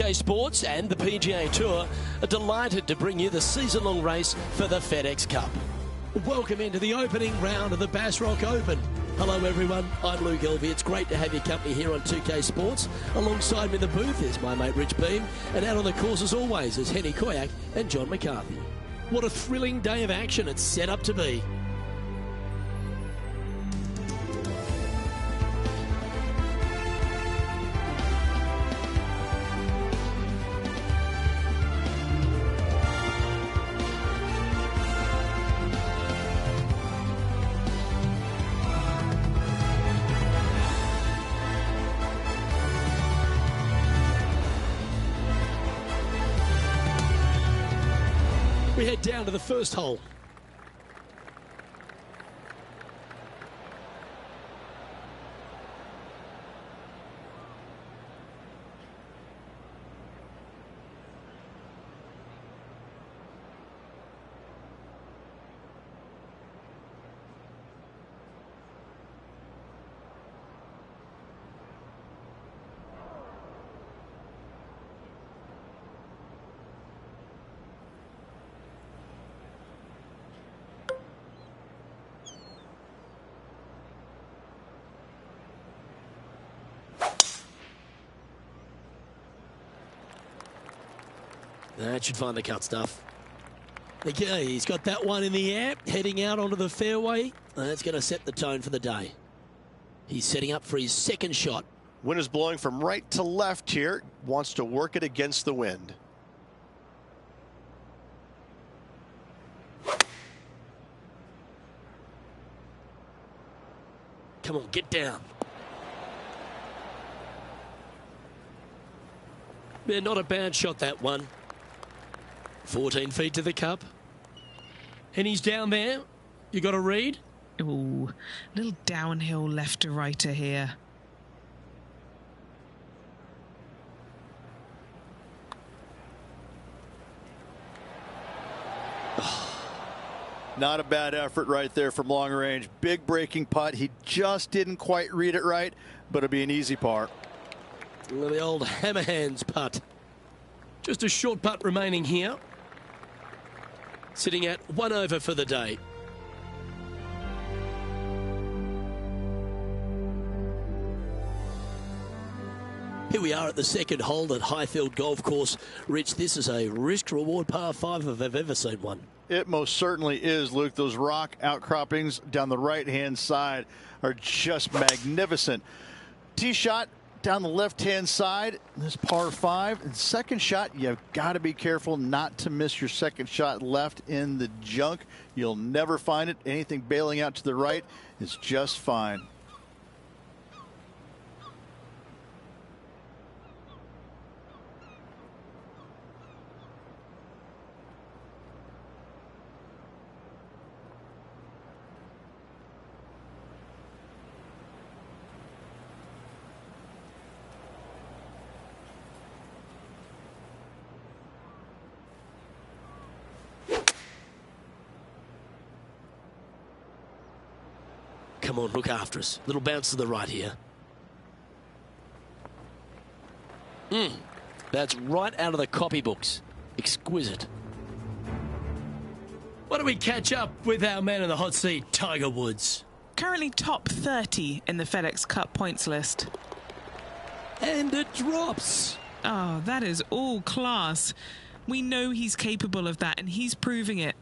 2K Sports and the PGA Tour are delighted to bring you the season-long race for the FedEx Cup. Welcome into the opening round of the Bass Rock Open. Hello everyone, I'm Luke Elvey. It's great to have your company here on 2K Sports. Alongside me in the booth is my mate Rich Beam, and out on the course as always is Henny Koyak and John McCarthy. What a thrilling day of action it's set up to be. We head down to the first hole. That should find the cut stuff. Okay, he's got that one in the air, heading out onto the fairway. That's going to set the tone for the day. He's setting up for his second shot. Wind is blowing from right to left here. Wants to work it against the wind. Come on, get down. Yeah, not a bad shot, that one. 14 feet to the cup. And he's down there. You got a read? Ooh, little downhill left to righter here. Not a bad effort right there from long range. Big breaking putt. He just didn't quite read it right, but it'll be an easy par. The old hammer hands putt. Just a short putt remaining here. Sitting at 1 over for the day. Here we are at the second hole at Highfield Golf Course. Rich, this is a risk-reward par 5 if I've ever seen one. It most certainly is, Luke. Those rock outcroppings down the right-hand side are just magnificent. Tee shot down the left-hand side, this par 5. And second shot, you've got to be careful not to miss your second shot left in the junk. You'll never find it. Anything bailing out to the right is just fine. Come on, look after us. Little bounce to the right here. That's right out of the copybooks. Exquisite. Why don't we catch up with our man in the hot seat, Tiger Woods? Currently top 30 in the FedEx Cup points list. And it drops. Oh, that is all class. We know he's capable of that, and he's proving it.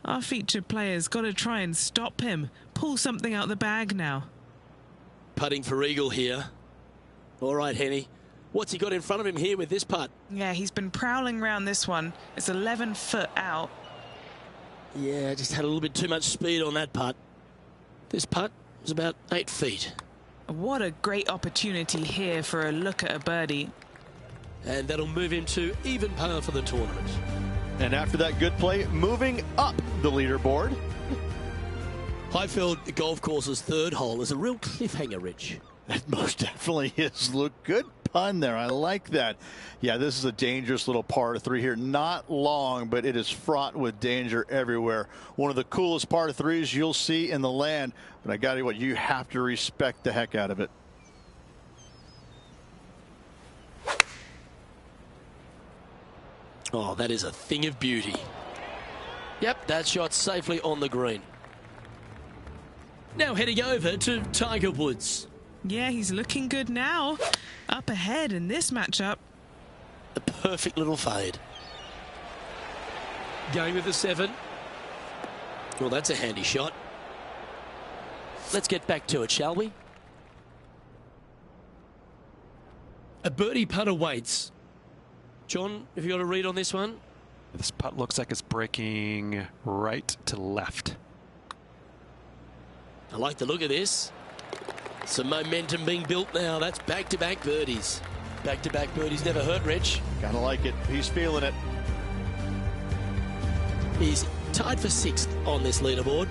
Our featured players got to try and stop him. Pull something out the bag now. Putting for eagle here. All right, Henny. What's he got in front of him here with this putt? Yeah, he's been prowling around this one. It's 11 foot out. Yeah, just had a little bit too much speed on that putt. This putt was about 8 feet. What a great opportunity here for a look at a birdie. And that'll move him to even par for the tournament. And after that good play, moving up the leaderboard. Highfield Golf Course's third hole is a real cliffhanger, Rich. That most definitely is, Luke. Good pun there. I like that. Yeah, this is a dangerous little par 3 here. Not long, but it is fraught with danger everywhere. One of the coolest par 3s you'll see in the land. But I got to tell you what, you have to respect the heck out of it. Oh, that is a thing of beauty. Yep, that shot safely on the green. Now heading over to Tiger Woods. Yeah, he's looking good now. Up ahead in this matchup. A perfect little fade. Going with the 7. Well, that's a handy shot. Let's get back to it, shall we? A birdie putt awaits. John, have you got a read on this one? This putt looks like it's breaking right to left. I like the look of this. Some momentum being built now. That's back-to-back birdies. Back-to-back birdies never hurt, Rich. Gotta like it. He's feeling it. He's tied for 6th on this leaderboard.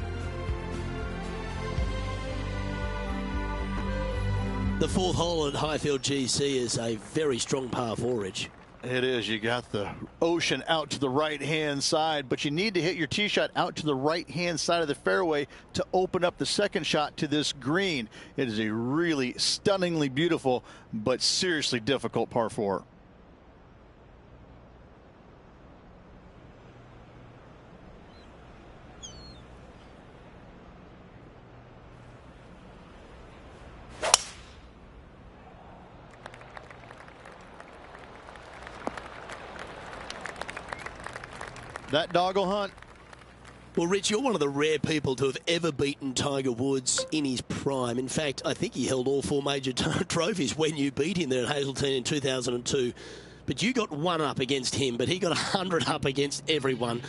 The 4th hole at Highfield GC is a very strong par 4, Rich. It is. You got the ocean out to the right-hand side, but you need to hit your tee shot out to the right-hand side of the fairway to open up the second shot to this green. It is a really stunningly beautiful, but seriously difficult par 4. That dog will hunt. Well, Rich, you're one of the rare people to have ever beaten Tiger Woods in his prime. In fact, I think he held all 4 major trophies when you beat him there at Hazleton in 2002. But you got 1 up against him, but he got 100 up against everyone.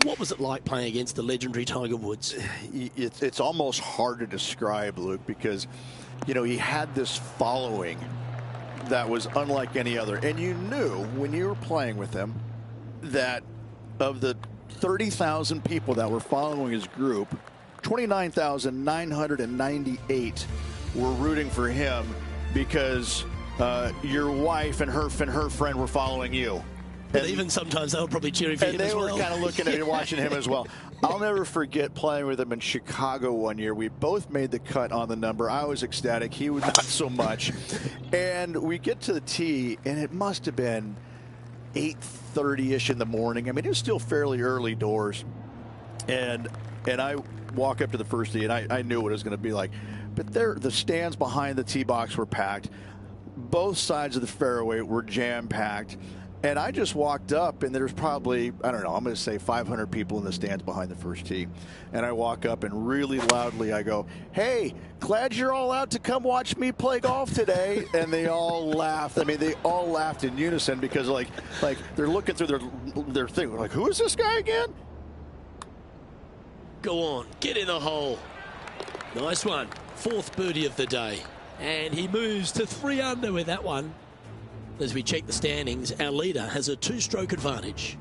What was it like playing against the legendary Tiger Woods? It's almost hard to describe, Luke, because, you know, he had this following that was unlike any other. And you knew when you were playing with him that of the 30,000 people that were following his group, 29,998 were rooting for him because your wife and her friend were following you. But even sometimes they were probably cheering for him as well. And they were kind of looking at and watching him as well. I'll never forget playing with him in Chicago one year. We both made the cut on the number. I was ecstatic. He was not so much. And we get to the tee, and it must have been 8:30-ish in the morning. I mean, it was still fairly early doors. And I walk up to the first tee, and I knew what it was going to be like. But the stands behind the tee box were packed. Both sides of the fairway were jam-packed. And I just walked up, and there's probably, I don't know, I'm going to say 500 people in the stands behind the first tee. And I walk up, and really loudly I go, "Hey, glad you're all out to come watch me play golf today." And they all laughed. I mean, they all laughed in unison because, like they're looking through their thing. Like, who is this guy again? Go on, get in the hole. Nice one. 4th birdie of the day. And he moves to 3 under with that one. As we check the standings, our leader has a 2-stroke advantage.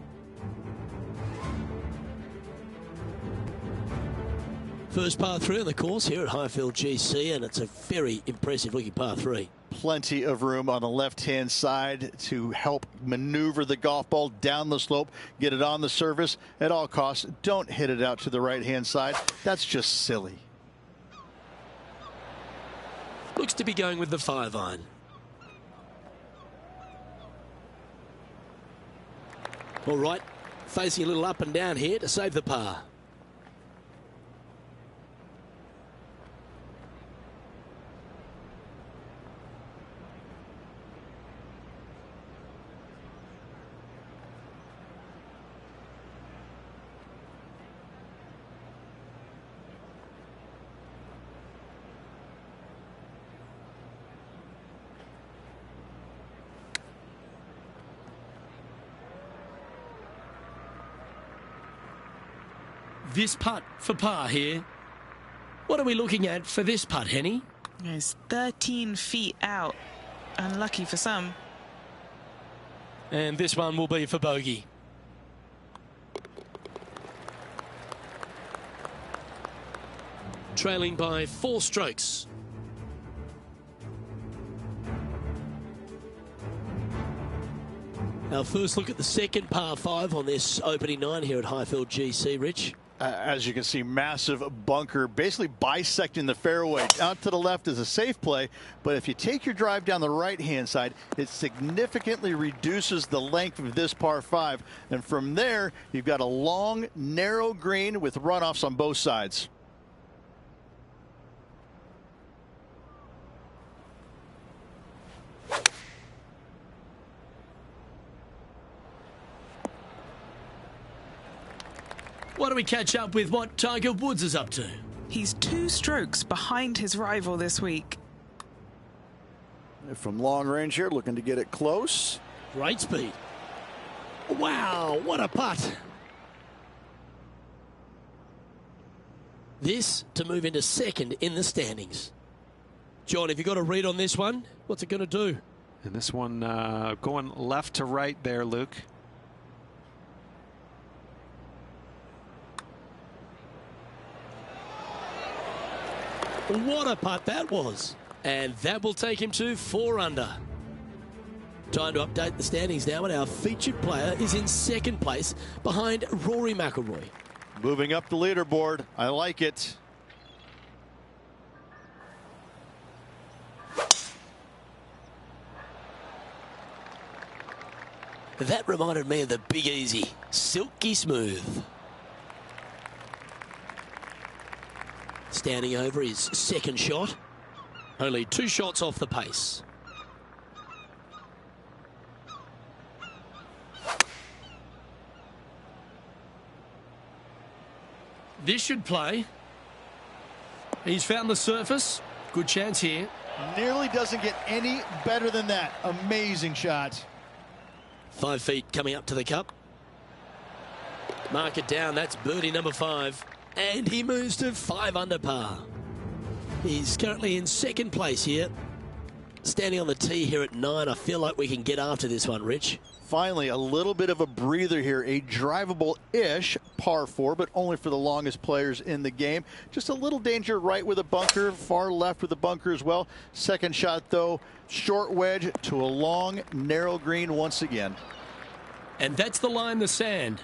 First par 3 on the course here at Highfield GC, and it's a very impressive looking par 3. Plenty of room on the left-hand side to help maneuver the golf ball down the slope, get it on the surface at all costs. Don't hit it out to the right-hand side. That's just silly. Looks to be going with the 5-iron. All right, facing a little up and down here to save the par. This putt for par here. What are we looking at for this putt, Henny? It's 13 feet out. Unlucky for some. And this one will be for bogey. Trailing by 4 strokes. Our first look at the second par 5 on this opening 9 here at Highfield GC, Rich. As you can see, massive bunker basically bisecting the fairway. Out to the left is a safe play, but if you take your drive down the right-hand side, it significantly reduces the length of this par 5. And from there, you've got a long, narrow green with runoffs on both sides. Why don't we catch up with what Tiger Woods is up to? He's 2 strokes behind his rival this week. From long range here, looking to get it close. Great speed. Wow, what a putt. This to move into second in the standings. John, have you got a read on this one? What's it going to do? And this one going left to right there, Luke. What a putt that was. And that will take him to 4 under. Time to update the standings now, and our featured player is in second place behind Rory McIlroy. Moving up the leaderboard. I like it. That reminded me of the Big Easy. Silky smooth. Standing over his second shot. Only 2 shots off the pace. This should play. He's found the surface. Good chance here. Nearly doesn't get any better than that. Amazing shot. 5 feet coming up to the cup. Mark it down. That's birdie number 5. And he moves to 5 under par. He's currently in second place here. Standing on the tee here at 9. I feel like we can get after this one, Rich. Finally, a little bit of a breather here. A drivable-ish par 4, but only for the longest players in the game. Just a little danger right with a bunker, far left with a bunker as well. Second shot, though, short wedge to a long, narrow green once again. And that's the line, the sand.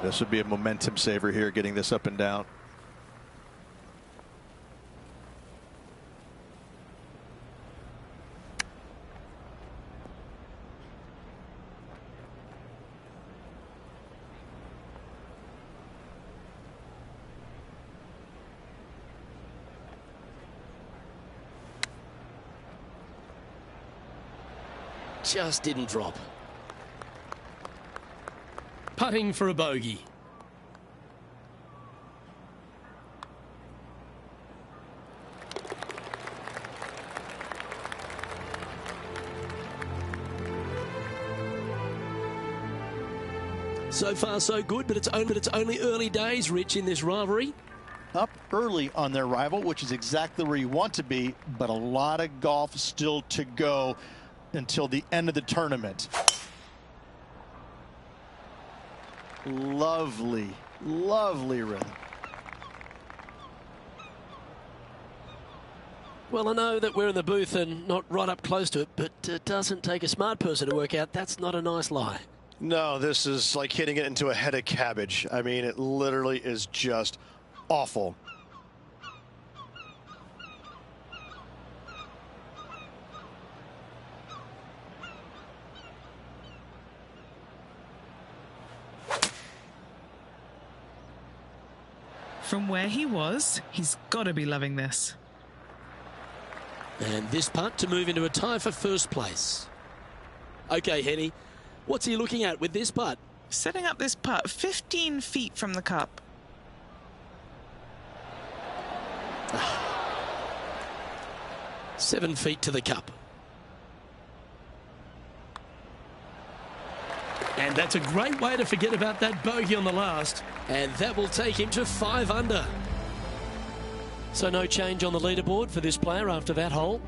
This would be a momentum saver here, getting this up and down. Just didn't drop. Putting for a bogey. So far so good, but it's only early days, Rich, in this rivalry. Up early on their rival, which is exactly where you want to be, but a lot of golf still to go until the end of the tournament. Lovely, lovely rhythm. Well, I know that we're in the booth and not right up close to it, but it doesn't take a smart person to work out that's not a nice lie. No, this is like hitting it into a head of cabbage. I mean, it literally is just awful. From where he was, he's got to be loving this. And this putt to move into a tie for first place. Okay, Henny, what's he looking at with this putt? Setting up this putt 15 feet from the cup. Seven feet to the cup. And that's a great way to forget about that bogey on the last. And that will take him to 5 under. So no change on the leaderboard for this player after that hole.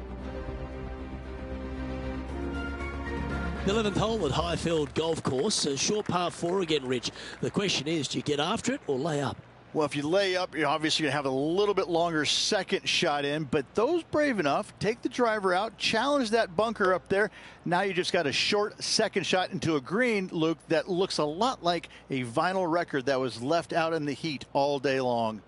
The 11th hole at Highfield Golf Course, a short par 4 again, Rich. The question is, do you get after it or lay up? Well, if you lay up, you're obviously going to have a little bit longer second shot in, but those brave enough, take the driver out, challenge that bunker up there. Now you just got a short second shot into a green, Luke, that looks a lot like a vinyl record that was left out in the heat all day long.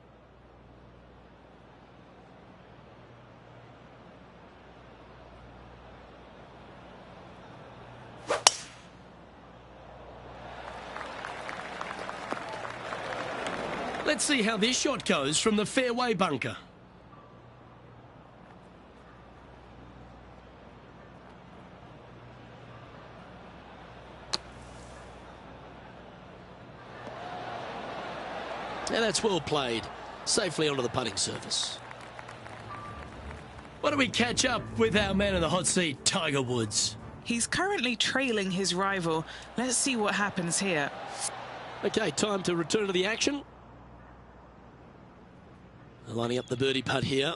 Let's see how this shot goes from the fairway bunker. Now that's well played, safely onto the putting surface. Why don't we catch up with our man in the hot seat, Tiger Woods? He's currently trailing his rival. Let's see what happens here. Okay, time to return to the action. Lining up the birdie putt here.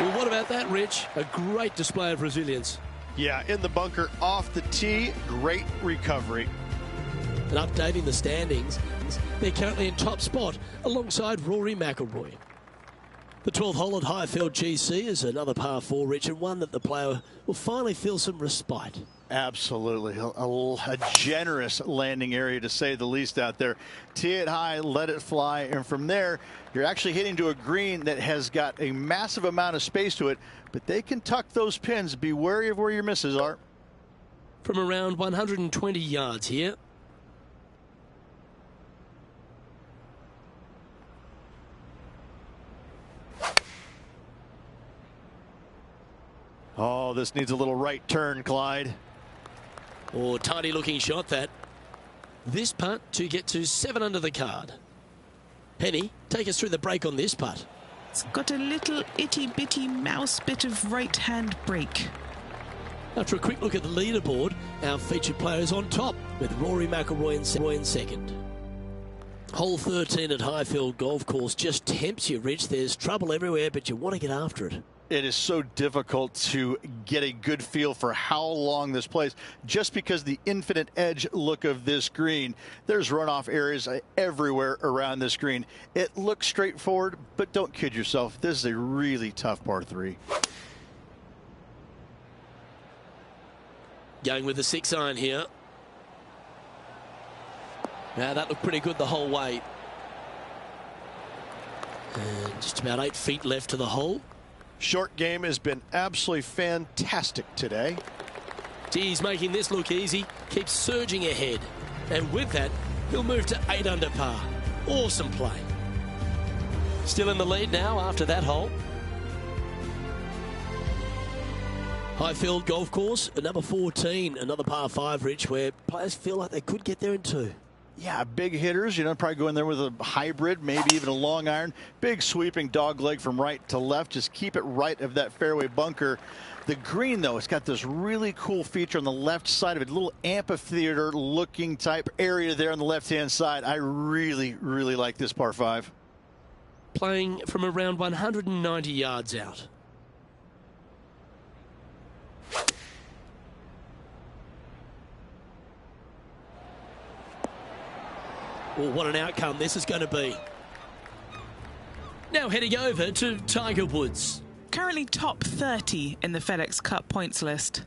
Well, what about that, Rich? A great display of resilience. Yeah, in the bunker off the tee, great recovery. And updating the standings, they're currently in top spot alongside Rory McIlroy. The 12th hole at Highfield GC is another par 4, Rich, and one that the player will finally feel some respite. Absolutely. A generous landing area, to say the least, out there. Tee it high, let it fly, and from there, you're actually hitting to a green that has got a massive amount of space to it, but they can tuck those pins. Be wary of where your misses are. From around 120 yards here. Oh, this needs a little right turn, Clyde. Oh, tidy looking shot that. This putt to get to 7 under the card. Penny, take us through the break on this putt. It's got a little itty-bitty mouse bit of right-hand break. After a quick look at the leaderboard, our featured player is on top with Rory McIlroy in second. Hole 13 at Highfield Golf Course just tempts you, Rich. There's trouble everywhere, but you want to get after it. It is so difficult to get a good feel for how long this plays, just because the infinite edge look of this green. There's runoff areas everywhere around this green. It looks straightforward, but don't kid yourself. This is a really tough par 3. Going with the 6-iron here. Now that looked pretty good the whole way. And just about 8 feet left to the hole. Short game has been absolutely fantastic today. He's making this look easy, keeps surging ahead. And with that, he'll move to 8 under par. Awesome play. Still in the lead now after that hole. Highfield Golf Course, number 14, another par 5, Rich, where players feel like they could get there in 2. Yeah, big hitters, you know, probably go in there with a hybrid, maybe even a long iron. Big sweeping dog leg from right to left. Just keep it right of that fairway bunker. The green, though, it's got this really cool feature on the left side of it. A little amphitheater looking type area there on the left-hand side. I really, really like this par 5. Playing from around 190 yards out. Well, what an outcome this is going to be. Now heading over to Tiger Woods. Currently top 30 in the FedEx Cup points list.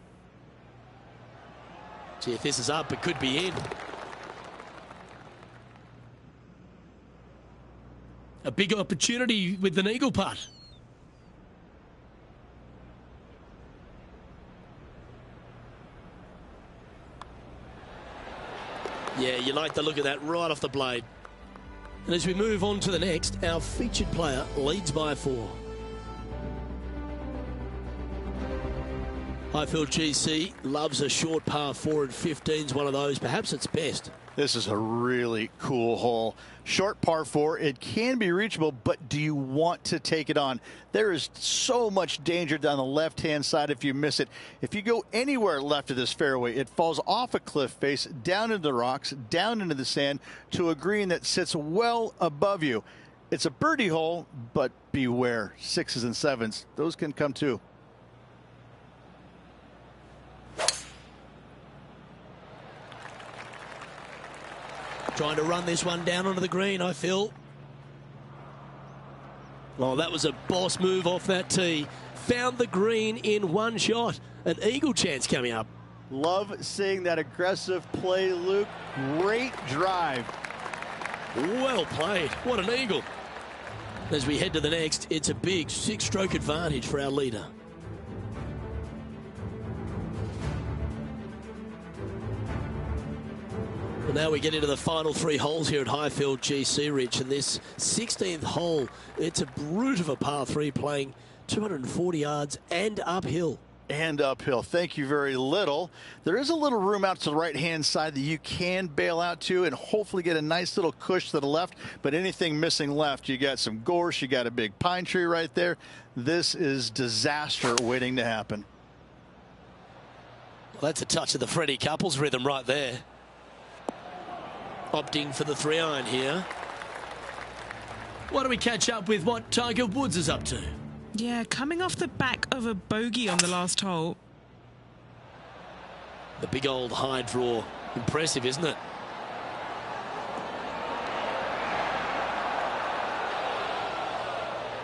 Gee, if this is up, it could be in. A big opportunity with an eagle putt. Yeah, you like the look of that right off the blade. And as we move on to the next, our featured player leads by 4. Highfield GC loves a short par 4 and 15's one of those, perhaps its best. This is a really cool hole. Short par 4, it can be reachable, but do you want to take it on? There is so much danger down the left-hand side if you miss it. If you go anywhere left of this fairway, it falls off a cliff face, down into the rocks, down into the sand, to a green that sits well above you. It's a birdie hole, but beware. 6s and 7s, those can come too. Trying to run this one down onto the green, I feel. Oh, that was a boss move off that tee. Found the green in one shot. An eagle chance coming up. Love seeing that aggressive play, Luke. Great drive. Well played. What an eagle. As we head to the next, it's a big 6-stroke advantage for our leader. Well, now we get into the final 3 holes here at Highfield GC, Rich, and this 16th hole, it's a brute of a par 3 playing 240 yards and uphill. And uphill. Thank you very little. There is a little room out to the right-hand side that you can bail out to and hopefully get a nice little cush to the left, but anything missing left, you got some gorse, you got a big pine tree right there. This is disaster waiting to happen. Well, that's a touch of the Freddie Couples rhythm right there. Opting for the 3-iron here. Why don't we catch up with what Tiger Woods is up to? Yeah, coming off the back of a bogey on the last hole. The big old high draw. Impressive, isn't it?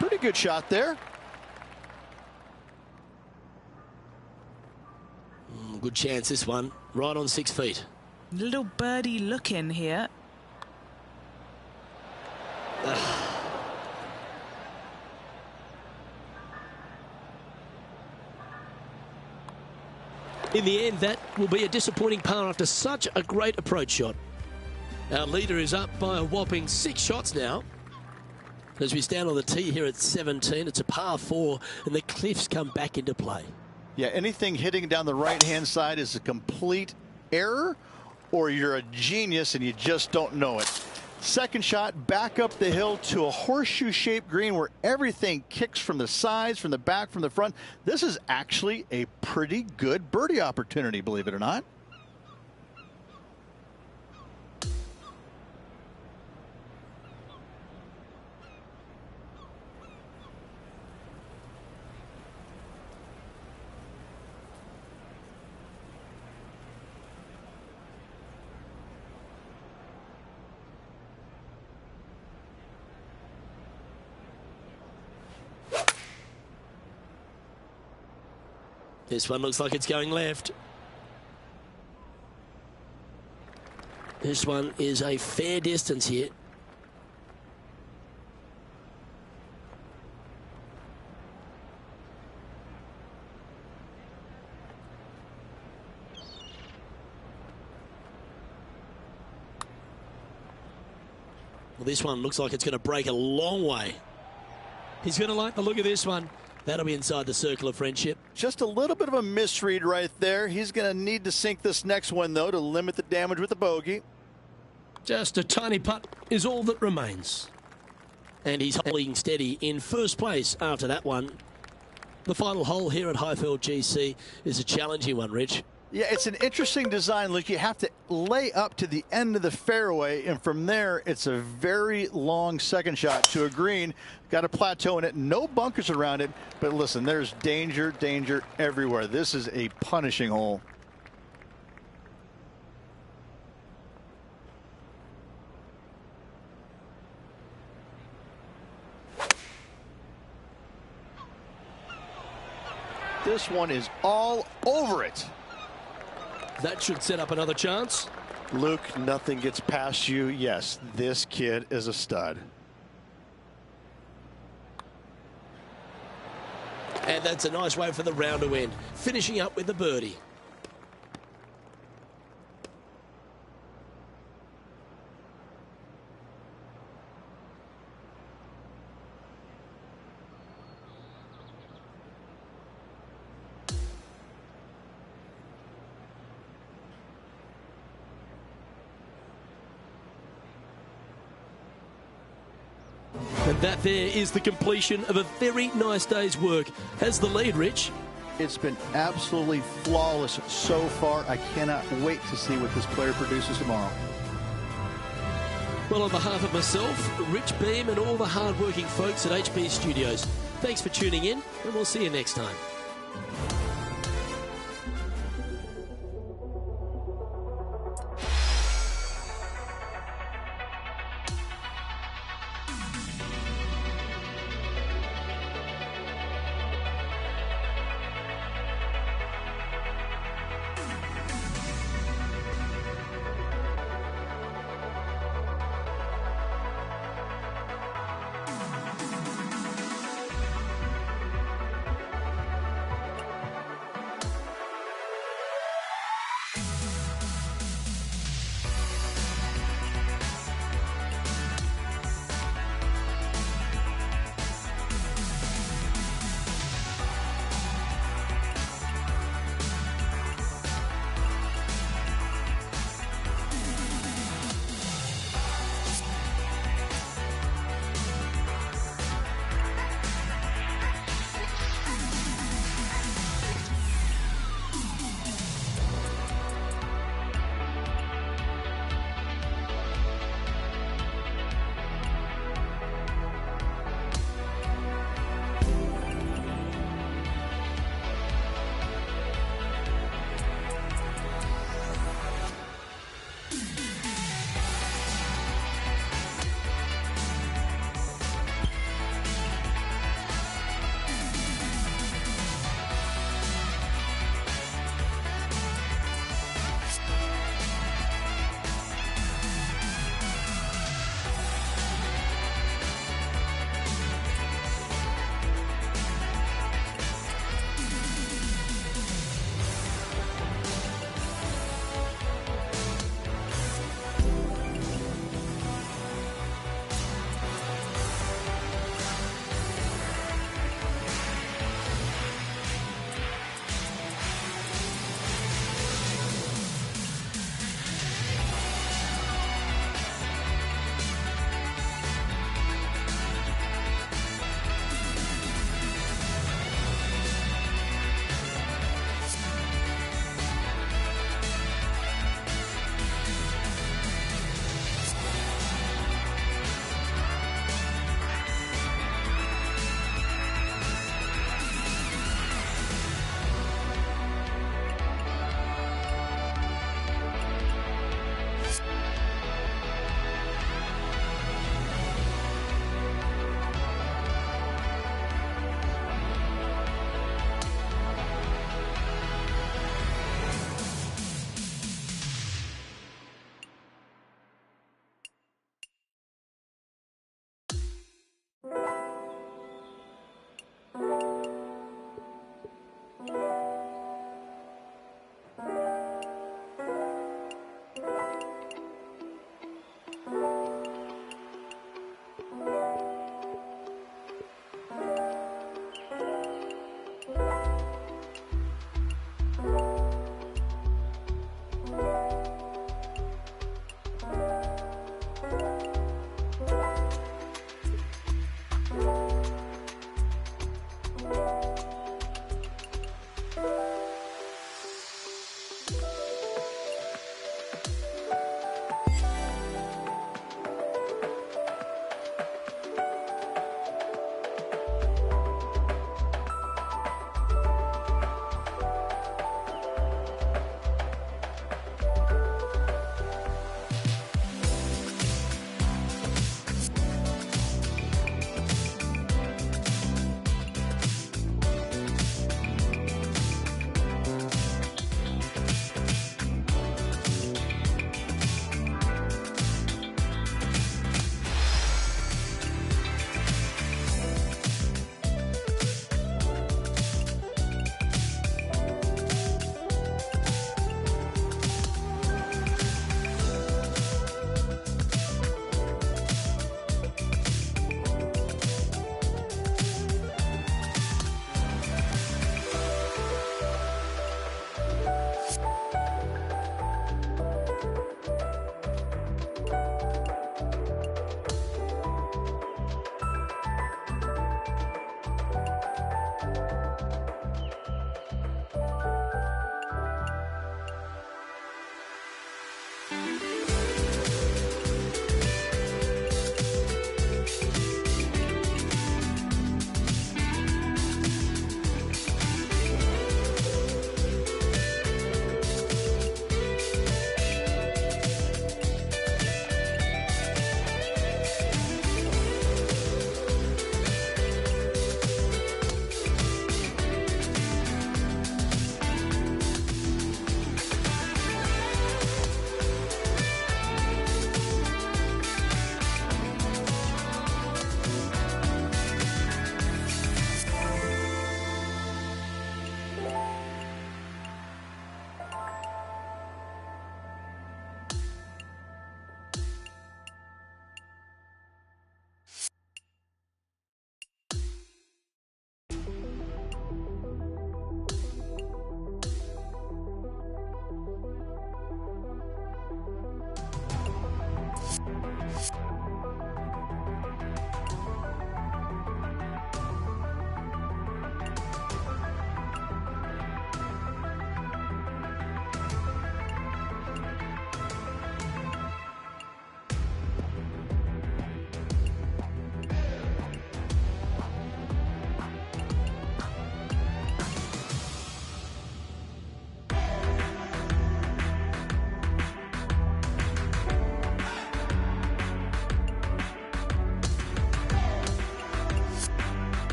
Pretty good shot there. Good chance this one. Right on 6 feet. Little birdie look in here. In the end, that will be a disappointing par after such a great approach shot. Our leader is up by a whopping 6 shots now. As we stand on the tee here at 17, it's a par 4, and the cliffs come back into play. Yeah, anything hitting down the right-hand side is a complete error, or you're a genius and you just don't know it. Second shot, back up the hill to a horseshoe-shaped green where everything kicks from the sides, from the back, from the front. This is actually a pretty good birdie opportunity, believe it or not. This one looks like it's going left. This one is a fair distance here. Well, this one looks like it's going to break a long way. He's going to like the look of this one. That'll be inside the circle of friendship. Just a little bit of a misread right there. He's going to need to sink this next one, though, to limit the damage with the bogey. Just a tiny putt is all that remains. And he's holding steady in first place after that one. The final hole here at Highfield GC is a challenging one, Rich. Yeah, it's an interesting design. Look, you have to lay up to the end of the fairway, and from there, it's a very long second shot to a green. Got a plateau in it, no bunkers around it. But listen, there's danger, danger everywhere. This is a punishing hole. This one is all over it. That should set up another chance. Luke, nothing gets past you. Yes, this kid is a stud. And that's a nice way for the round to end. Finishing up with the birdie. And that there is the completion of a very nice day's work. Has the lead, Rich? It's been absolutely flawless so far. I cannot wait to see what this player produces tomorrow. Well, on behalf of myself, Rich Beam, and all the hard-working folks at HB Studios, thanks for tuning in, and we'll see you next time.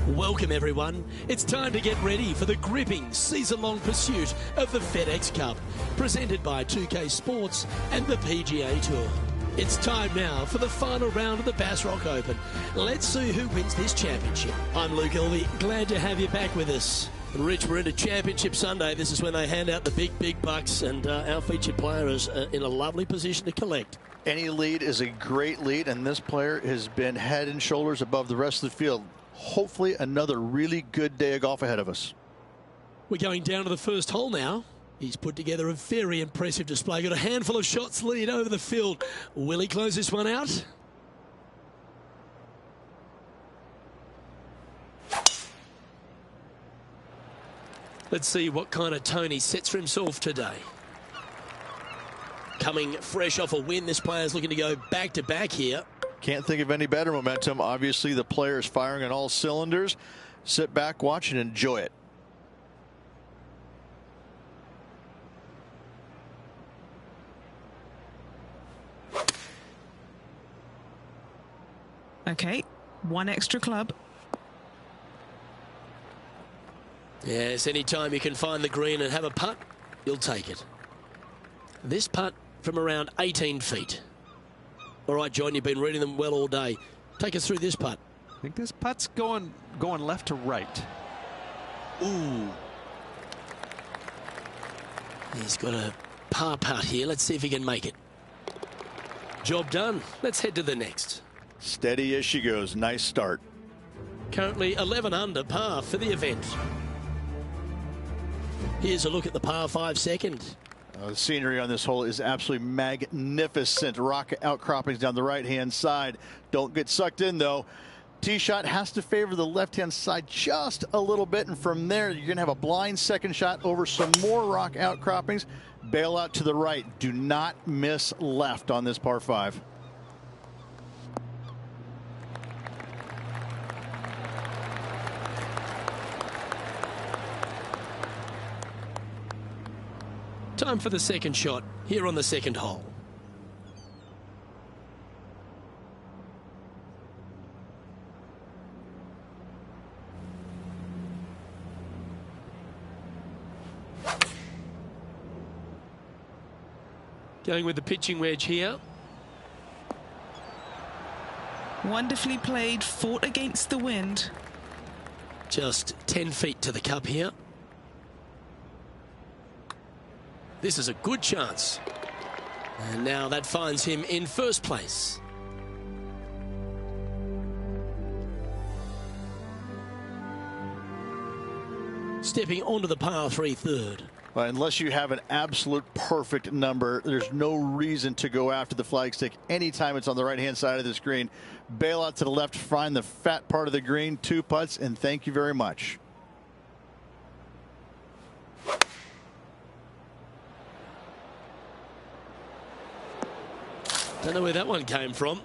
Welcome everyone. It's time to get ready for the gripping season-long pursuit of the FedEx Cup, presented by 2K Sports and the PGA Tour. It's time now for the final round of the Bass Rock Open. Let's see who wins this championship. I'm Luke Elvey, glad to have you back with us. And Rich, we're into Championship Sunday. This is when they hand out the big bucks, and our featured player is in a lovely position to collect. Any lead is a great lead, and this player has been head and shoulders above the rest of the field. Hopefully another really good day of golf ahead of us. We're going down to the first hole now. He's put together a very impressive display. Got a handful of shots lead over the field. Will he close this one out? Let's see what kind of tone he sets for himself today. Coming fresh off a win, this player's looking to go back-to-back here. Can't think of any better momentum. Obviously, the player is firing on all cylinders. Sit back, watch, and enjoy it. Okay, one extra club. Yes, anytime you can find the green and have a putt, you'll take it. This putt from around 18 feet. All right, John, you've been reading them well all day. Take us through this putt. I think this putt's going left to right. Ooh. He's got a par putt here. Let's see if he can make it. Job done. Let's head to the next. Steady as she goes. Nice start. Currently 11 under par for the event. Here's a look at the par 5 second. The scenery on this hole is absolutely magnificent. Rock outcroppings down the right-hand side. Don't get sucked in, though. Tee shot has to favor the left-hand side just a little bit, and from there you're going to have a blind second shot over some more rock outcroppings. Bail out to the right. Do not miss left on this par 5. Time for the second shot here on the second hole. Going with the pitching wedge here. Wonderfully played, fought against the wind. Just 10 feet to the cup here. This is a good chance. And now that finds him in first place. Stepping onto the par 3 third. Well, unless you have an absolute perfect number, there's no reason to go after the flag stick anytime it's on the right-hand side of the screen. Bail out to the left, find the fat part of the green, 2 putts, and thank you very much. Don't know where that one came from.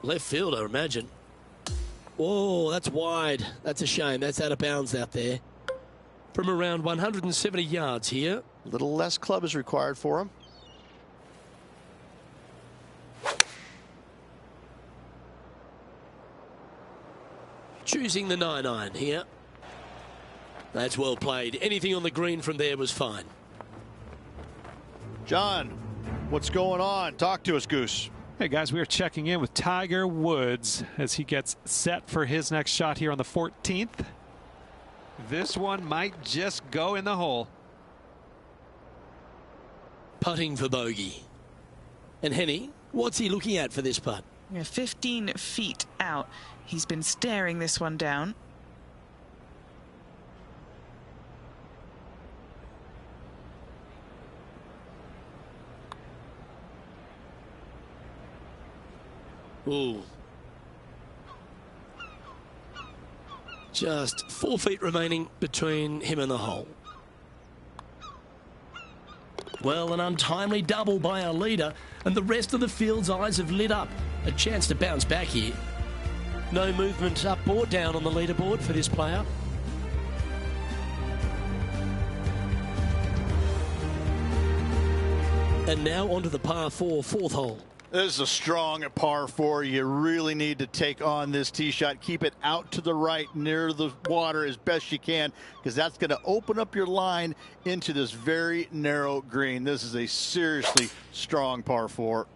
Left field, I imagine. Whoa, that's wide. That's a shame. That's out of bounds out there. From around 170 yards here. A little less club is required for him. Choosing the 9-iron here. That's well played. Anything on the green from there was fine. John, what's going on? Talk to us, Goose. Hey guys, we are checking in with Tiger Woods as he gets set for his next shot here on the 14th. This one might just go in the hole. Putting for bogey. And Henny, what's he looking at for this putt? Yeah, 15 feet out. He's been staring this one down. Ooh. Just 4 feet remaining between him and the hole. Well, an untimely double by our leader, and the rest of the field's eyes have lit up. A chance to bounce back here. No movement up or down on the leaderboard for this player. And now onto the par 4 fourth hole. This is a strong par 4. You really need to take on this tee shot. Keep it out to the right near the water as best you can, because that's going to open up your line into this very narrow green. This is a seriously strong par 4.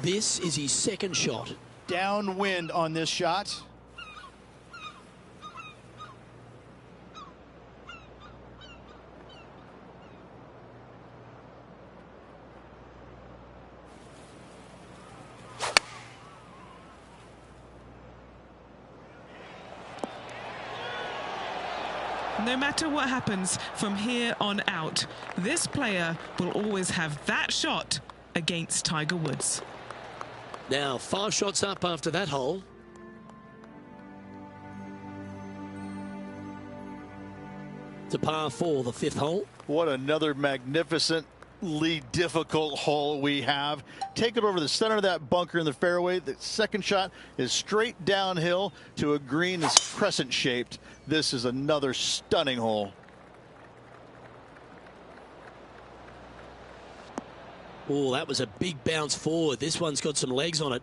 This is his second shot. Downwind on this shot. No matter what happens from here on out, this player will always have that shot against Tiger Woods. Now 5 shots up after that hole. To par 4, the 5th hole. What another magnificent absolutely difficult hole we have. Take it over the center of that bunker in the fairway. The second shot is straight downhill to a green that's crescent shaped. This is another stunning hole. Oh, that was a big bounce forward. This one's got some legs on it.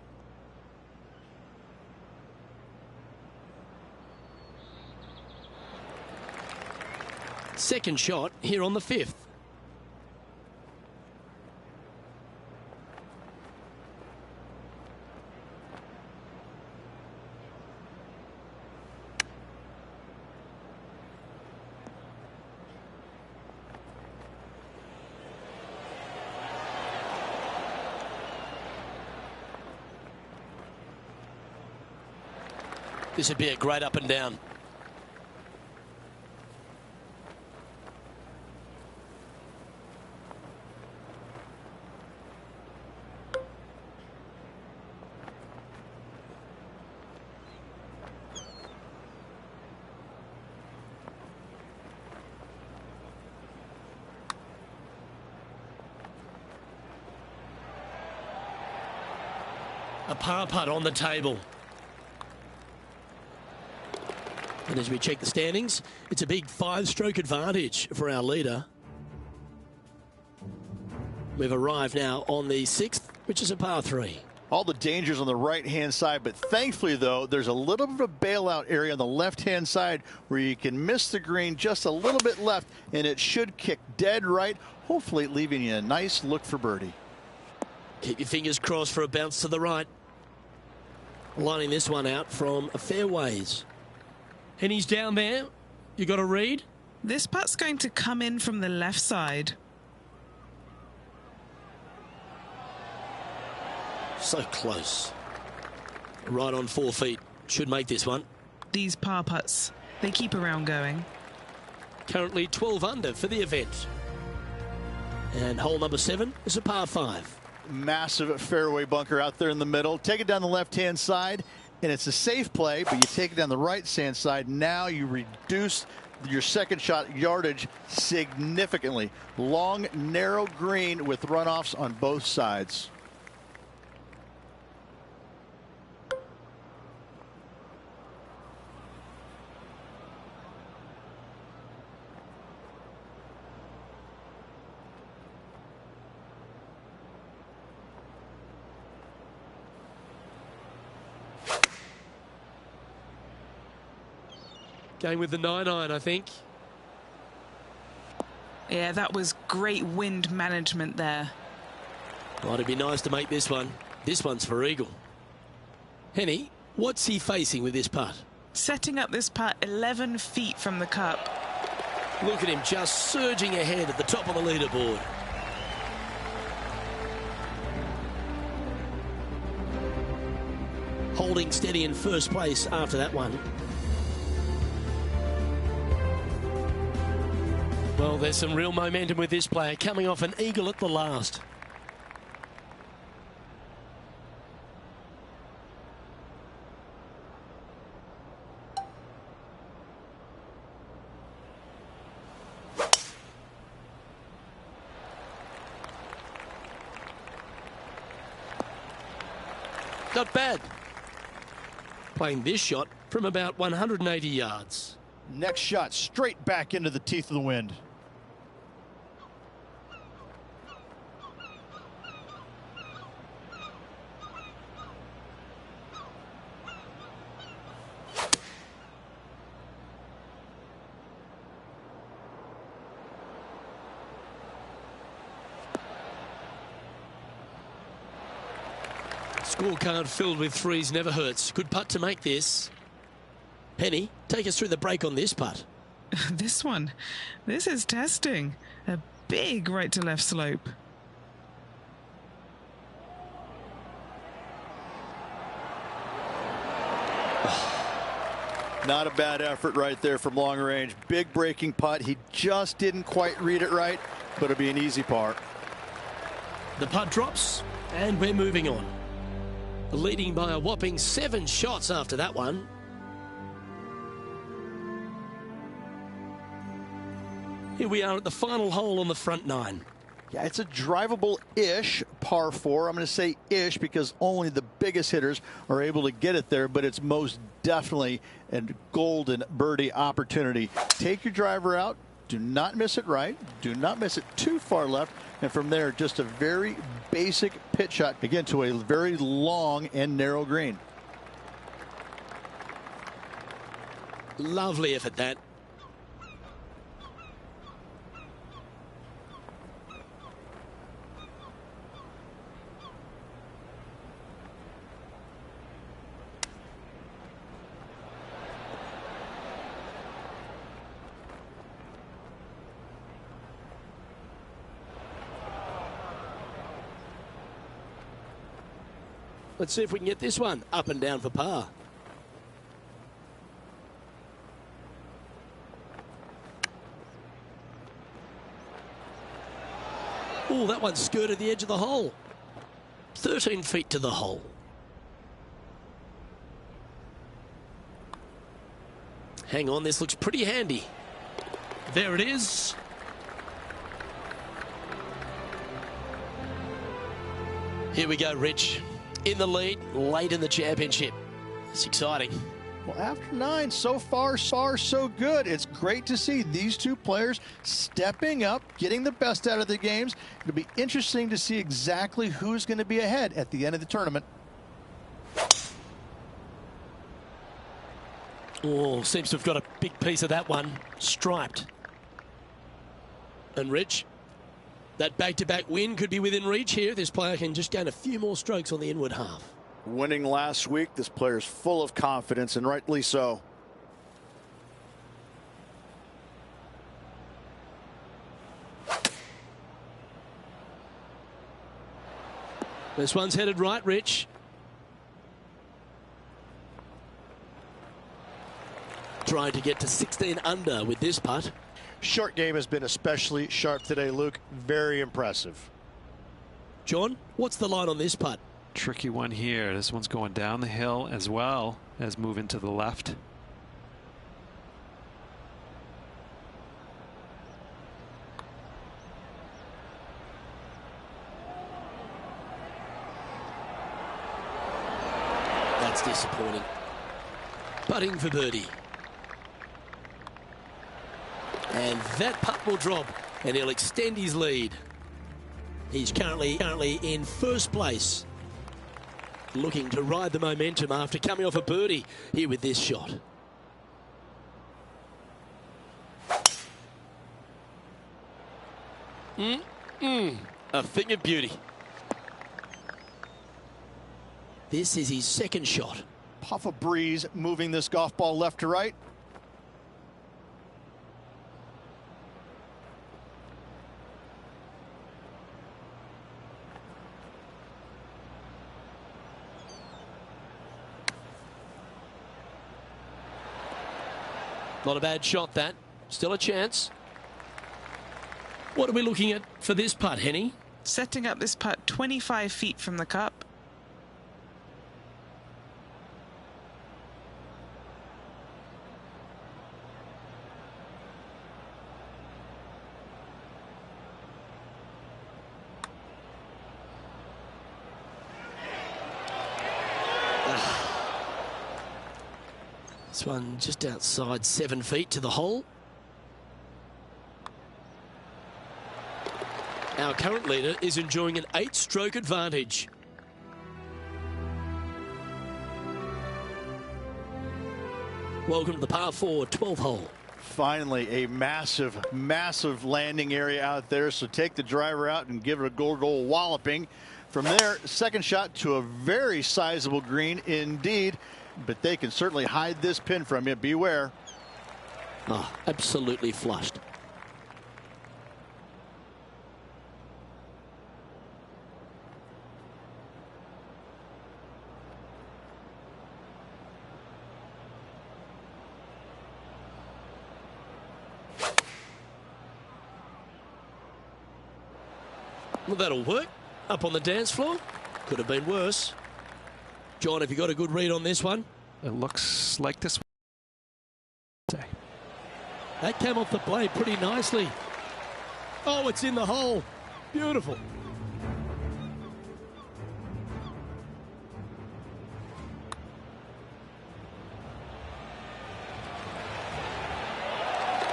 Second shot here on the 5th. This would be a great up and down. A par putt on the table. And as we check the standings, it's a big 5-stroke advantage for our leader. We've arrived now on the 6th, which is a par 3. All the dangers on the right-hand side, but thankfully, though, there's a little bit of a bailout area on the left-hand side where you can miss the green just a little bit left, and it should kick dead right, hopefully leaving you a nice look for birdie. Keep your fingers crossed for a bounce to the right. Lining this one out from a fair ways. And he's down there. You got a read? This putt's going to come in from the left side. So close. Right on 4 feet. Should make this one. These par putts, they keep around going. Currently 12 under for the event. And hole number 7 is a par 5. Massive fairway bunker out there in the middle. Take it down the left-hand side, and it's a safe play, but you take it down the right-hand side. Now you reduce your second shot yardage significantly. Long, narrow green with runoffs on both sides. Going with the 9-iron, I think. Yeah, that was great wind management there. Well, it'd be nice to make this one. This one's for eagle. Henny, what's he facing with this putt? Setting up this putt 11 feet from the cup. Look at him just surging ahead at the top of the leaderboard. Holding steady in first place after that one. Well, there's some real momentum with this player, coming off an eagle at the last. Not bad. Playing this shot from about 180 yards. Next shot straight back into the teeth of the wind. Scorecard filled with threes never hurts. Good putt to make this. Penny, take us through the break on this putt. This one, this is testing. A big right to left slope. Not a bad effort right there from long range. Big breaking putt. He just didn't quite read it right, but it'll be an easy par. The putt drops, and we're moving on. Leading by a whopping 7 shots after that one. Here we are at the final hole on the front 9. Yeah, it's a drivable-ish par 4. I'm going to say ish because only the biggest hitters are able to get it there, but it's most definitely a golden birdie opportunity. Take your driver out. Do not miss it right. Do not miss it too far left. And from there, just a very basic pitch shot, again, to a very long and narrow green. Lovely effort, that. Let's see if we can get this one up and down for par. Oh, that one skirted the edge of the hole. 13 feet to the hole. Hang on, this looks pretty handy. There it is. Here we go, Rich. In the lead, late in the championship. It's exciting. Well, after 9, so far, so good. It's great to see these two players stepping up, getting the best out of the games. It'll be interesting to see exactly who's going to be ahead at the end of the tournament. Oh, seems to have got a big piece of that one. Striped. And Rich, that back-to-back win could be within reach here. This player can just gain a few more strokes on the inward half. Winning last week, this player's full of confidence, and rightly so. This one's headed right, Rich. Trying to get to 16 under with this putt. Short game has been especially sharp today, Luke. Very impressive. John, what's the line on this putt? Tricky one here. This one's going down the hill as well as moving to the left. That's disappointing. Putting for birdie. And that putt will drop, and he'll extend his lead. He's currently in first place, looking to ride the momentum after coming off a birdie here with this shot. A thing of beauty. This is his second shot. Puff of breeze moving this golf ball left to right. Not a bad shot, that. Still a chance. What are we looking at for this putt, Henny? Setting up this putt 25 feet from the cup. This one just outside 7 feet to the hole. Our current leader is enjoying an 8-stroke advantage. Welcome to the par 4 12th hole. Finally, a massive landing area out there. So take the driver out and give it a good old walloping. From there, second shot to a very sizable green indeed. But they can certainly hide this pin from you. Beware. Oh, absolutely flushed. Well, that'll work. Up on the dance floor. Could have been worse. John, have you got a good read on this one? It looks like this one. That came off the blade pretty nicely. Oh, it's in the hole. Beautiful.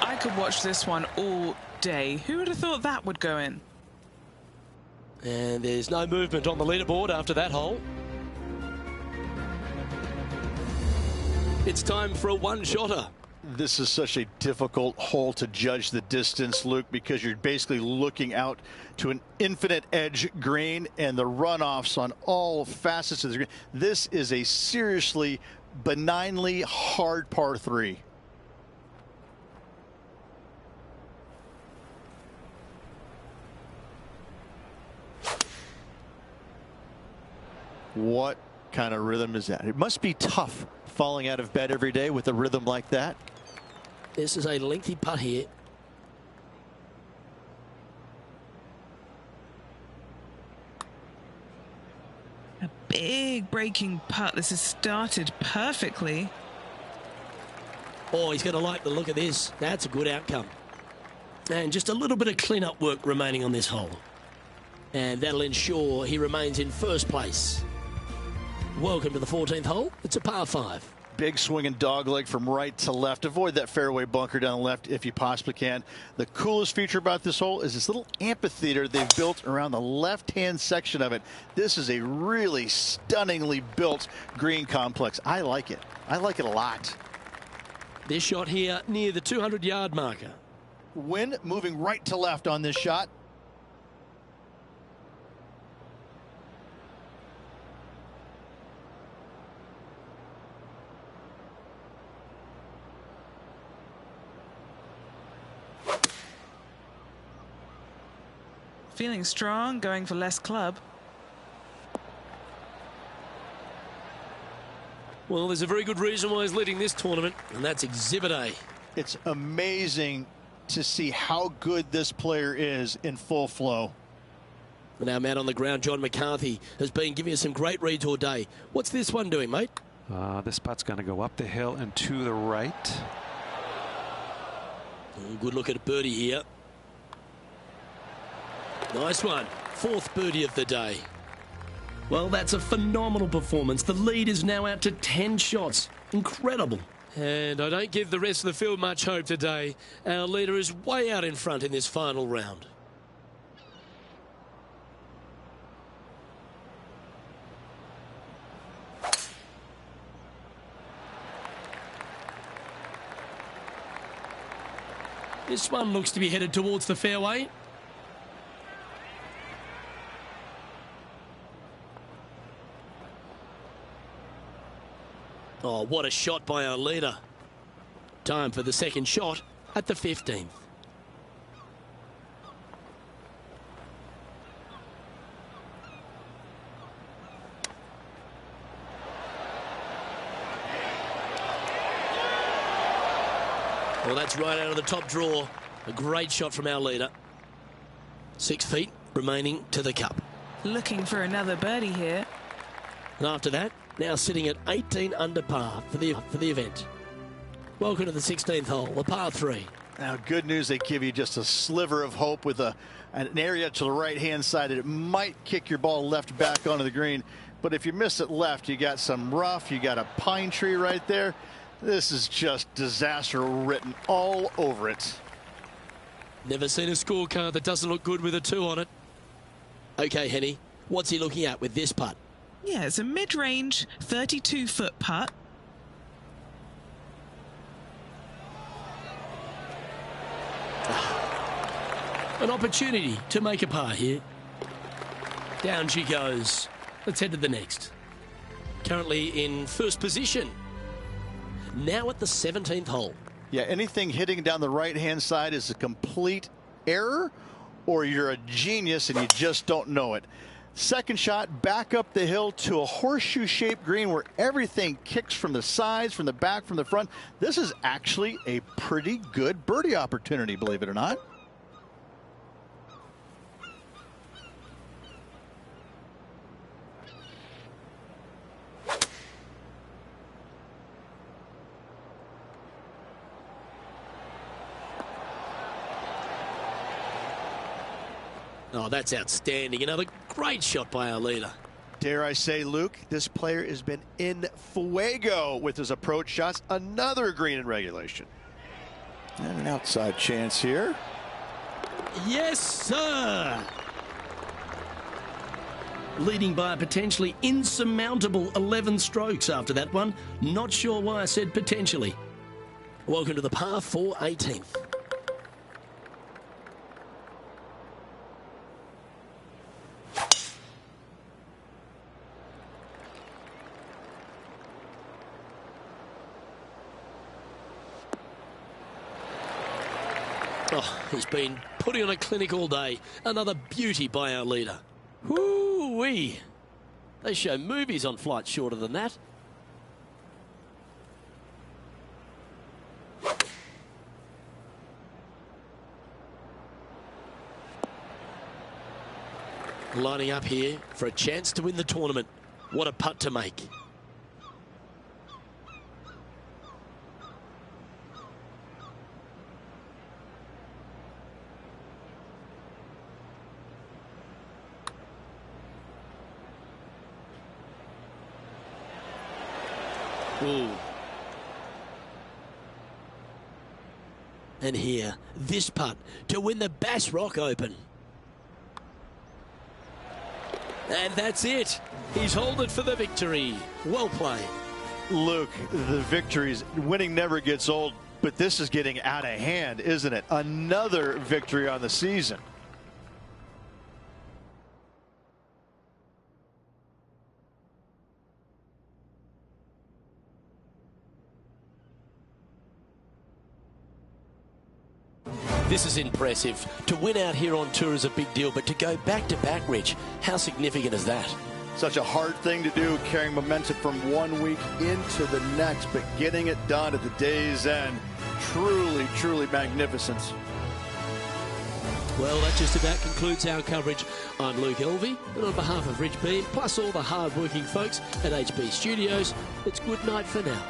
I could watch this one all day. Who would have thought that would go in? And there's no movement on the leaderboard after that hole. It's time for a one-shotter. This is such a difficult hole to judge the distance, Luke, because you're basically looking out to an infinite edge green and the runoffs on all facets of the green. This is a seriously benignly hard par 3. What kind of rhythm is that? It must be tough falling out of bed every day with a rhythm like that. This is a lengthy putt here. A big breaking putt. This has started perfectly. Oh, he's going to like the look of this. That's a good outcome. And just a little bit of clean-up work remaining on this hole. And that'll ensure he remains in first place. Welcome to the 14th hole. It's a par 5. Big swinging dog leg from right to left. Avoid that fairway bunker down the left if you possibly can. The coolest feature about this hole is this little amphitheater they've built around the left-hand section of it. This is a really stunningly built green complex. I like it. I like it a lot. This shot here near the 200-yard marker. Wind moving right to left on this shot. Feeling strong, going for less club. Well, there's a very good reason why he's leading this tournament, and that's Exhibit A. It's amazing to see how good this player is in full flow. And our man on the ground, John McCarthy, has been giving us some great reads all day. What's this one doing, mate? This putt's going to go up the hill and to the right. Good look at a birdie here. Nice one. 4th birdie of the day. Well, that's a phenomenal performance. The lead is now out to 10 shots. Incredible. And I don't give the rest of the field much hope today. Our leader is way out in front in this final round. This one looks to be headed towards the fairway. Oh, what a shot by our leader. Time for the second shot at the 15th. Well, that's right out of the top draw. A great shot from our leader. 6 feet remaining to the cup. Looking for another birdie here. And after that, now sitting at 18 under par for the event. Welcome to the 16th hole, the par 3. Now, good news, they give you just a sliver of hope with an area to the right-hand side that it might kick your ball left back onto the green. But if you miss it left, you got some rough, you got a pine tree right there. This is just disaster written all over it. Never seen a scorecard that doesn't look good with a 2 on it. Okay, Henny, what's he looking at with this putt? Yeah, it's a mid-range 32-foot putt. An opportunity to make a par here. Down she goes. Let's head to the next. Currently in first position. Now at the 17th hole. Yeah, anything hitting down the right-hand side is a complete error, or you're a genius and you just don't know it. Second shot back up the hill to a horseshoe-shaped green where everything kicks from the sides, from the back, from the front. This is actually a pretty good birdie opportunity, believe it or not. Oh, that's outstanding. Another great shot by our leader. Dare I say, Luke, this player has been in fuego with his approach shots. Another green in regulation. And an outside chance here. Yes, sir. Leading by a potentially insurmountable 11 strokes after that one. Not sure why I said potentially. Welcome to the par 4 18th. Oh, he's been putting on a clinic all day. Another beauty by our leader. Whoo-wee. They show movies on flights shorter than that. Lining up here for a chance to win the tournament. What a putt to make. Ooh. And here, this putt to win the Bass Rock Open. And that's it. He's hauled it for the victory. Well played. Luke, the victories, winning never gets old, but this is getting out of hand, isn't it? Another victory on the season. This is impressive. To win out here on tour is a big deal, but to go back-to-back, Rich, how significant is that? Such a hard thing to do, carrying momentum from one week into the next, but getting it done at the day's end, truly, truly magnificent. Well, that just about concludes our coverage. I'm Luke Elvey, and on behalf of Rich Beam, plus all the hard-working folks at HB Studios, it's good night for now.